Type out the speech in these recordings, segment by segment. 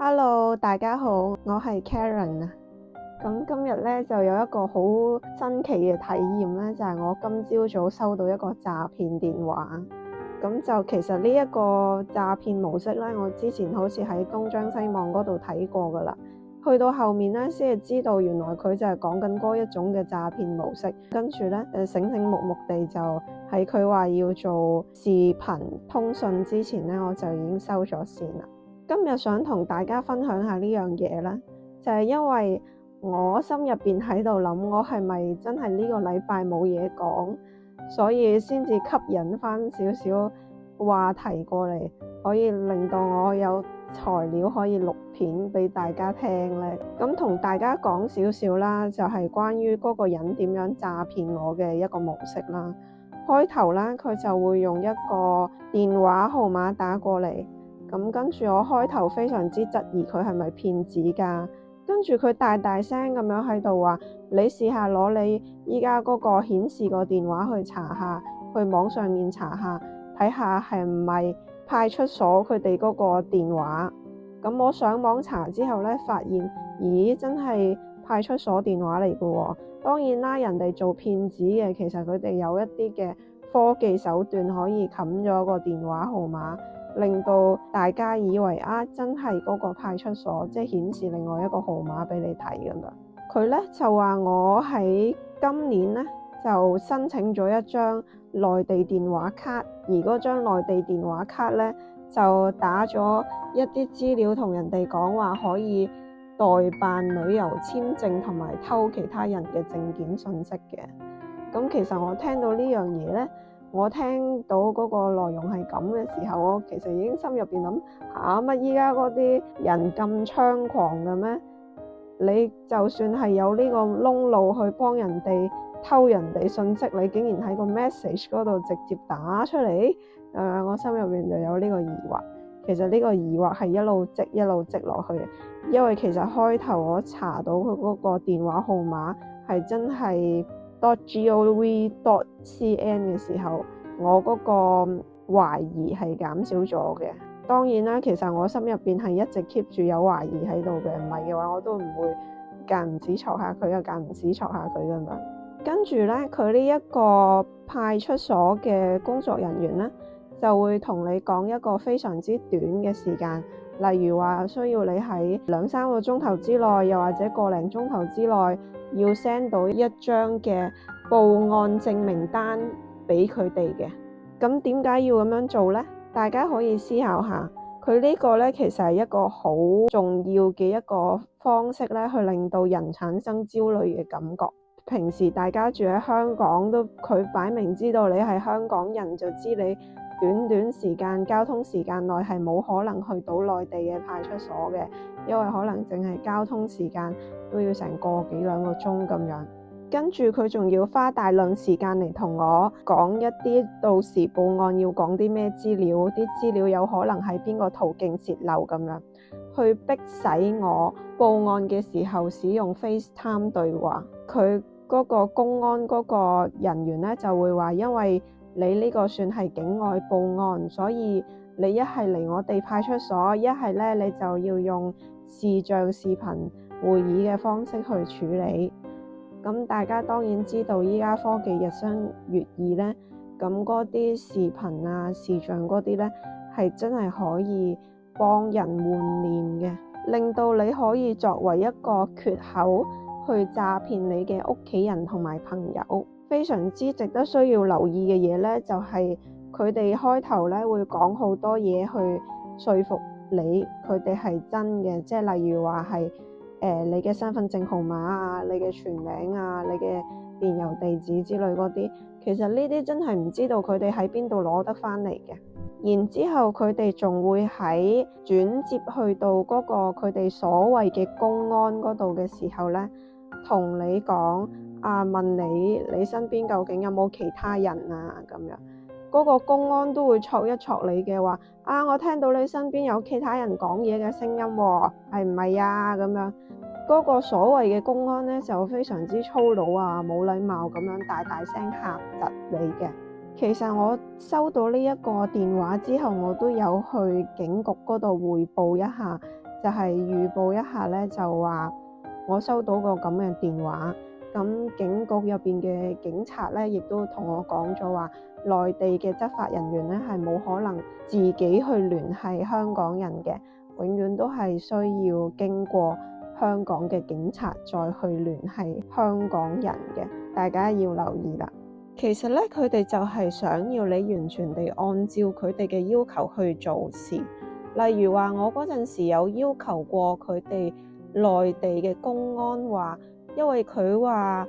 Hello，大家好，我係 Karen 啊。咁今日咧就有一個好新奇嘅體驗咧，就係我今朝早收到一個詐騙電話。咁就其實呢一個詐騙模式咧，我之前好似喺東張西望嗰度睇過噶啦。去到後面咧，先係知道原來佢就係講緊嗰一種嘅詐騙模式。跟住咧，醒醒目目地就喺佢話要做視頻通訊之前咧，我就已經收咗線啦。今日想同大家分享下呢樣嘢啦，就係因為我心入邊喺度諗，我係咪真係呢個禮拜冇嘢講，所以先至吸引翻少少話題過嚟，可以令到我有材料可以錄片俾大家聽咧。咁同大家講少少啦，就係關於嗰個人點樣詐騙我嘅一個模式啦。開頭啦，佢就會用一個電話號碼打過嚟。咁跟住我開頭非常之質疑佢係咪騙子㗎，跟住佢大大聲咁樣喺度話：你試下攞你依家嗰個顯示個電話去查下，去網上面查下，睇下係唔係派出所佢哋嗰個電話。咁我上網查之後咧，發現咦，真係派出所電話嚟㗎喎。當然啦，人哋做騙子嘅，其實佢哋有一啲嘅科技手段可以冚咗個電話號碼，令到大家以為真係嗰個派出所，即係顯示另外一個號碼俾你睇㗎啦。佢咧就話我喺今年咧就申請咗一張內地電話卡，而嗰張內地電話卡咧就打咗一啲資料同人哋講話可以代辦旅遊簽證同埋偷其他人嘅證件信息嘅。咁其實我聽到呢樣嘢咧，我聽到嗰個內容係咁嘅時候，我其實已經心入邊諗乜依家嗰啲人咁猖狂嘅咩？你就算係有呢個窿路去幫人哋偷人哋信息，你竟然喺個 message 嗰度直接打出嚟，我心入邊就有呢個疑惑。其實呢個疑惑係一路積落去，因為其實開頭我查到佢嗰個電話號碼係真係.gov.cn 嘅時候，我嗰個懷疑係減少咗嘅。當然啦，其實我心入邊係一直 keep 住有懷疑喺度嘅，唔係嘅話我都唔會間唔時戳下佢，間唔時戳下佢㗎嘛。跟住咧，佢呢一個派出所嘅工作人員咧，就會同你講一個非常之短嘅時間，例如話需要你喺2-3個鐘頭之內，又或者個零鐘頭之內，要 send 到一張嘅報案證明單俾佢哋嘅。咁點解要咁樣做呢？大家可以思考下，佢呢個咧其實係一個好重要嘅一個方式咧，去令到人產生焦慮嘅感覺。平時大家住喺香港都，佢擺明知道你係香港人，就知你短時間交通時間內係冇可能去到內地嘅派出所嘅，因為可能淨係交通時間都要成個幾兩個鐘咁樣。跟住佢仲要花大量時間嚟同我講一啲到時報案要講啲咩資料，啲資料有可能係邊個途徑洩漏咁樣，去迫使我報案嘅時候使用 FaceTime 對話。佢嗰個公安嗰個人員咧就會話，因為你呢個算係境外報案，所以你一係嚟我哋派出所，一係咧你就要用視像視頻會議嘅方式去處理。咁大家當然知道依家科技日新月異咧，咁嗰啲視頻啊、視像嗰啲咧係真係可以幫人換臉嘅，令到你可以作為一個缺口去詐騙你嘅屋企人同埋朋友。非常之值得需要留意嘅嘢咧，就係佢哋開頭咧會講好多嘢去說服你，佢哋係真嘅，即係例如話係你嘅身份證號碼啊、你嘅全名啊、你嘅電郵地址之類嗰啲，其實呢啲真係唔知道佢哋喺邊度攞得翻嚟嘅。然之後佢哋仲會喺轉接去到嗰個佢哋所謂嘅公安嗰度嘅時候咧，同你講問你身邊究竟有冇其他人啊咁樣，嗰個公安都會戳一戳你嘅話，我聽到你身邊有其他人講嘢嘅聲音喎，係唔係啊咁樣？嗰個所謂嘅公安咧就非常之粗魯啊，冇禮貌咁樣大大聲嚇窒你嘅。其實我收到呢一個電話之後，我都有去警局嗰度匯報一下，就係預報一下咧，就話我收到個咁嘅電話，咁警局入邊嘅警察咧，亦都同我講咗話，內地嘅執法人員咧係冇可能自己去聯繫香港人嘅，永遠都係需要經過香港嘅警察再去聯繫香港人嘅，大家要留意啦。其實咧，佢哋就係想要你完全地按照佢哋嘅要求去做事。例如話，我嗰陣時有要求過佢哋內地嘅公安話，因為佢話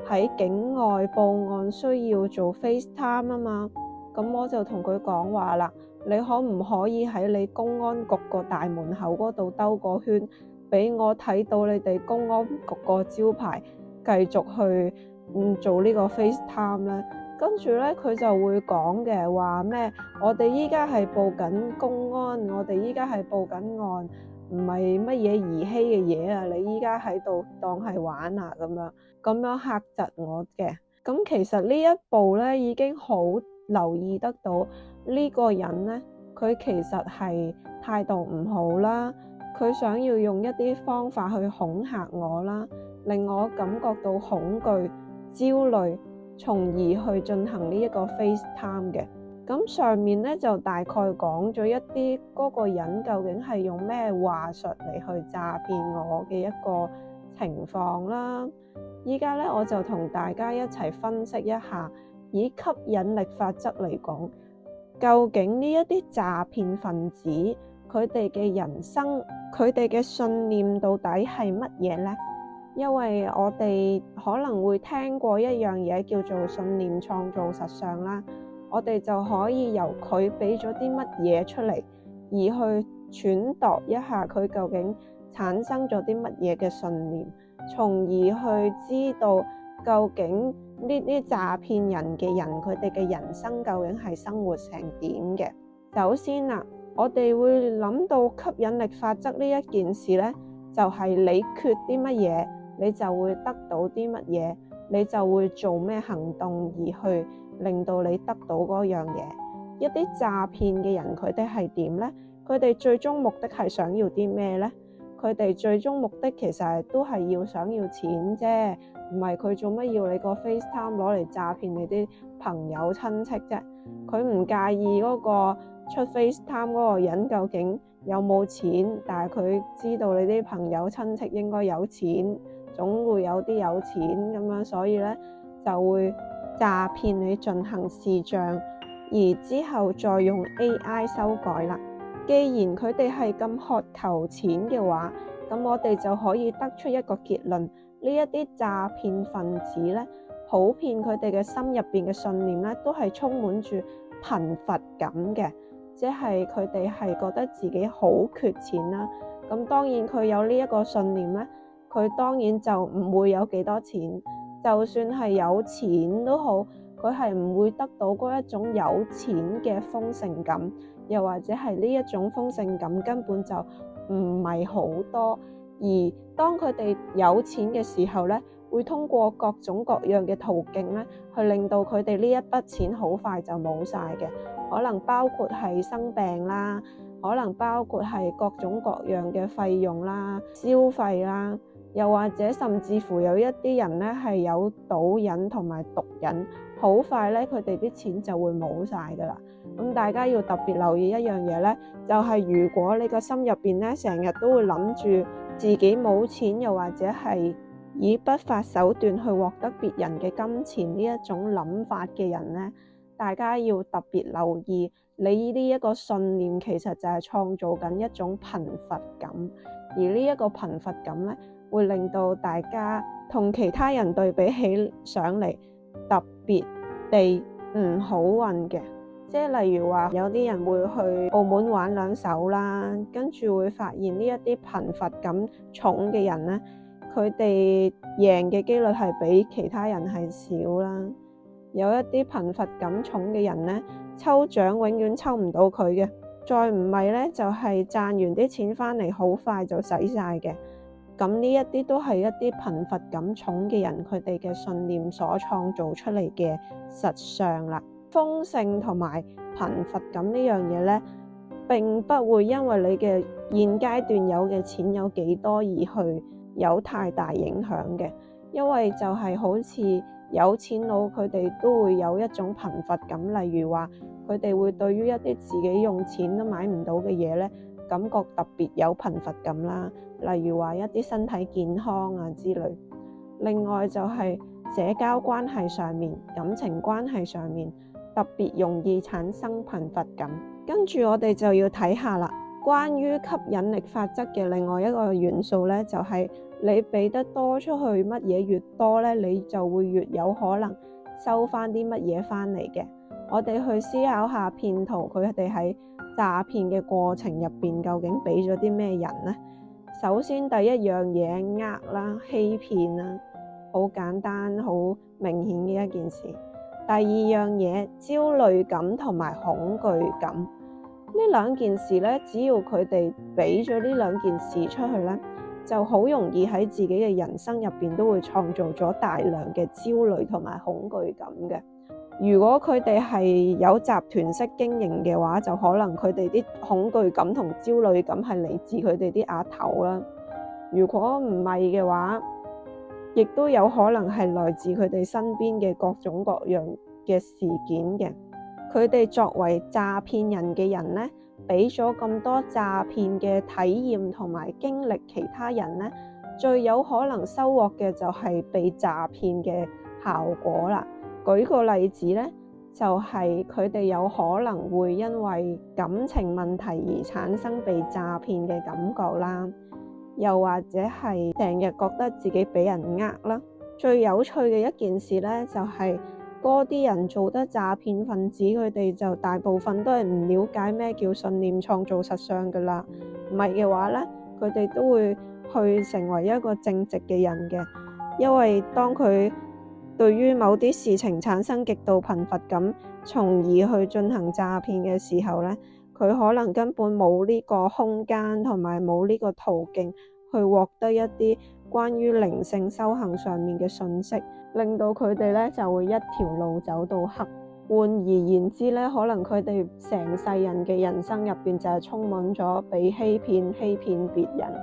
喺境外報案需要做 FaceTime 啊嘛，咁我就同佢講話啦，你可唔可以喺你公安局個大門口嗰度兜個圈，俾我睇到你哋公安局個招牌，繼續去做呢個 FaceTime 咧？跟住咧，佢就會講嘅話咩？我哋依家係報緊公安，我哋依家係報緊案，唔係乜嘢兒戲嘅嘢啊！你依家喺度當係玩啊咁樣嚇窒我嘅。咁其實呢一步咧已經好留意得到呢個人咧，佢其實係態度唔好啦，佢想要用一啲方法去恐嚇我啦，令我感覺到恐懼、焦慮，從而去進行呢一個 FaceTime 嘅。咁上面咧就大概講咗一啲嗰個人究竟係用咩話術嚟去詐騙我嘅一個情況啦。依家咧我就同大家一齊分析一下，以吸引力法則嚟講，究竟呢一啲詐騙分子佢哋嘅人生、佢哋嘅信念到底係乜嘢呢？因為我哋可能會聽過一樣嘢叫做信念創造實相啦，我哋就可以由佢俾咗啲乜嘢出嚟，而去揣度一下佢究竟產生咗啲乜嘢嘅信念，從而去知道究竟呢啲詐騙人嘅人佢哋嘅人生究竟係生活成點嘅。首先啦，我哋會諗到吸引力法則呢一件事咧，就係你缺啲乜嘢，你就會得到啲乜嘢，你就會做咩行動而去令到你得到嗰樣嘢。一啲詐騙嘅人佢哋係點呢？佢哋最終目的係想要啲咩呢？佢哋最終目的其實都係想要錢啫，唔係佢做乜要你個 FaceTime 攞嚟詐騙你啲朋友親戚啫。佢唔介意嗰個出 FaceTime 嗰個人究竟有冇錢，但係佢知道你啲朋友親戚應該有錢，總會有啲有錢咁樣，所以咧就會詐騙你進行視像，而之後再用 AI 修改啦。既然佢哋係咁渴求錢嘅話，咁我哋就可以得出一個結論，呢一啲詐騙分子咧，普遍佢哋嘅心入邊嘅信念咧，都係充滿住貧乏感嘅，即係佢哋係覺得自己好缺錢啦。咁當然佢有呢一個信念咧，佢當然就唔會有幾多錢，就算係有錢都好，佢係唔會得到嗰一種有錢嘅豐盛感，又或者係呢一種豐盛感根本就唔係好多。而當佢哋有錢嘅時候咧，會通過各種各樣嘅途徑咧，去令到佢哋呢一筆錢好快就冇晒嘅。可能包括係生病啦，可能包括係各種各樣嘅費用啦、消費啦，又或者甚至乎有一啲人咧係有賭癮同埋毒癮，好快咧佢哋啲錢就會冇晒噶啦。咁大家要特別留意一樣嘢咧，就係如果你個心入邊咧成日都會諗住自己冇錢，又或者係以不法手段去獲得別人嘅金錢呢一種諗法嘅人咧，大家要特別留意，你呢一個信念其實就係創造緊一種貧乏感，而呢一個貧乏感咧會令到大家同其他人對比起上嚟特別地唔好運嘅。即係例如話有啲人會去澳門玩兩手啦，跟住會發現呢一啲貧乏感重嘅人咧，佢哋贏嘅機率係比其他人係少啦。有一啲貧乏感重嘅人咧，抽獎永遠抽唔到佢嘅，再唔係咧就係賺完啲錢翻嚟好快就使晒嘅。咁呢一啲都係一啲貧乏感重嘅人佢哋嘅信念所創造出嚟嘅實相啦。豐盛同埋貧乏感呢樣嘢咧，並不會因為你嘅現階段有嘅錢有幾多而去有太大影響嘅，因為就係好似有錢佬佢哋都會有一種貧乏感，例如話佢哋會對於一啲自己用錢都買唔到嘅嘢咧，感覺特別有貧乏感啦，例如話一啲身體健康啊之類。另外就係社交關係上面、感情關係上面特別容易產生貧乏感。跟住我哋就要睇下啦，關於吸引力法則嘅另外一個元素咧，就係你俾得多出去乜嘢越多咧，你就會越有可能收翻啲乜嘢翻嚟嘅。我哋去思考下騙徒佢哋喺詐騙嘅過程入邊究竟俾咗啲咩人呢？首先第一樣嘢呃啦、欺騙啦，好簡單、好明顯嘅一件事。第二樣嘢焦慮感同埋恐懼感，呢兩件事咧，只要佢哋俾咗呢兩件事出去咧，就好容易喺自己嘅人生入邊都會創造咗大量嘅焦慮同埋恐懼感嘅。如果佢哋係有集團式經營嘅話，就可能佢哋啲恐懼感同焦慮感係嚟自佢哋啲額頭啦。如果唔係嘅話，亦都有可能係來自佢哋身邊嘅各種各樣嘅事件嘅。佢哋作為詐騙人嘅人呢，俾咗咁多詐騙嘅體驗同埋經歷其他人呢，最有可能收穫嘅就係被詐騙嘅效果啦。舉個例子呢，就係佢哋有可能會因為感情問題而產生被詐騙嘅感覺啦，又或者係成日覺得自己俾人呃啦。最有趣嘅一件事呢，就係嗰啲人做得詐騙分子，佢哋就大部分都係唔了解咩叫信念創造實相噶啦。唔係嘅話呢，佢哋都會去成為一個正直嘅人嘅，因為當佢對於某啲事情產生極度貧乏感，從而去進行詐騙嘅時候呢，佢可能根本冇呢個空間同埋冇呢個途徑去獲得一啲關於靈性修行上面嘅信息，令到佢哋呢就會一條路走到黑。換而言之呢，可能佢哋成世人嘅人生入邊就係充滿咗被欺騙別人，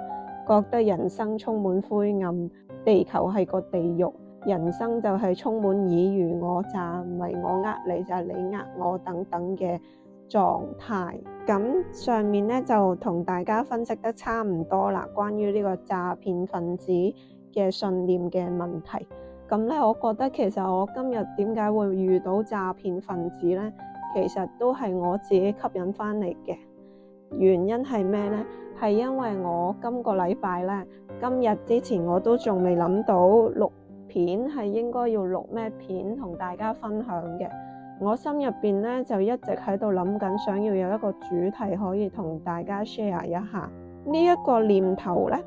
覺得人生充滿灰暗，地球係個地獄，人生就係充滿爾虞我詐，唔係我呃你就係你呃我等等嘅狀態。咁上面咧就同大家分析得差唔多啦，關於呢個詐騙分子嘅信念嘅問題。咁咧我覺得其實我今日點解會遇到詐騙分子咧，其實都係我自己吸引翻嚟嘅。原因係咩咧？係因為我今個禮拜咧，今日之前我都仲未諗到錄片係應該要錄咩片同大家分享嘅。我心入邊咧就一直喺度諗緊，想要有一個主題可以同大家 share 一下。呢一個念頭咧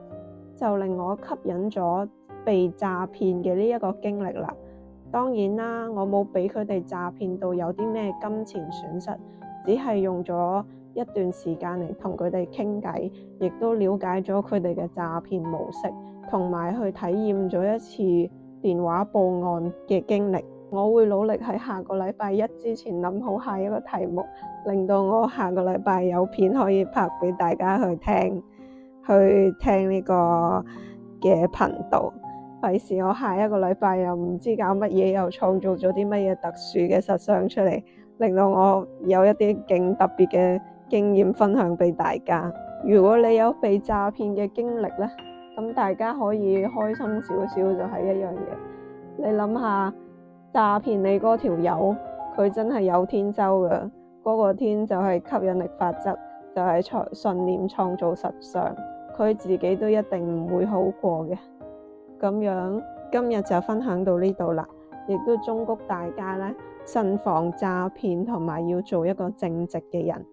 就令我吸引咗被詐騙嘅呢一個經歷啦。當然啦，我冇俾佢哋詐騙到有啲咩金錢損失，只係用咗一段時間嚟同佢哋傾偈，亦都了解咗佢哋嘅詐騙模式，同埋去體驗咗一次電話報案嘅經歷。我會努力喺下個禮拜一之前諗好下一個題目，令到我下個禮拜有片可以拍俾大家去聽呢個嘅頻道。費事我下一個禮拜又唔知搞乜嘢，又創造咗啲乜嘢特殊嘅實相出嚟，令到我有一啲勁特別嘅經驗分享俾大家。如果你有被詐騙嘅經歷呢，咁大家可以開心少少就係一樣嘢。你諗下，詐騙你嗰條友，佢真係有天收㗎，嗰個天就係吸引力法則，就係信念創造實相，佢自己都一定唔會好過嘅。咁樣今日就分享到呢度啦，亦都忠告大家咧，慎防詐騙同埋要做一個正直嘅人。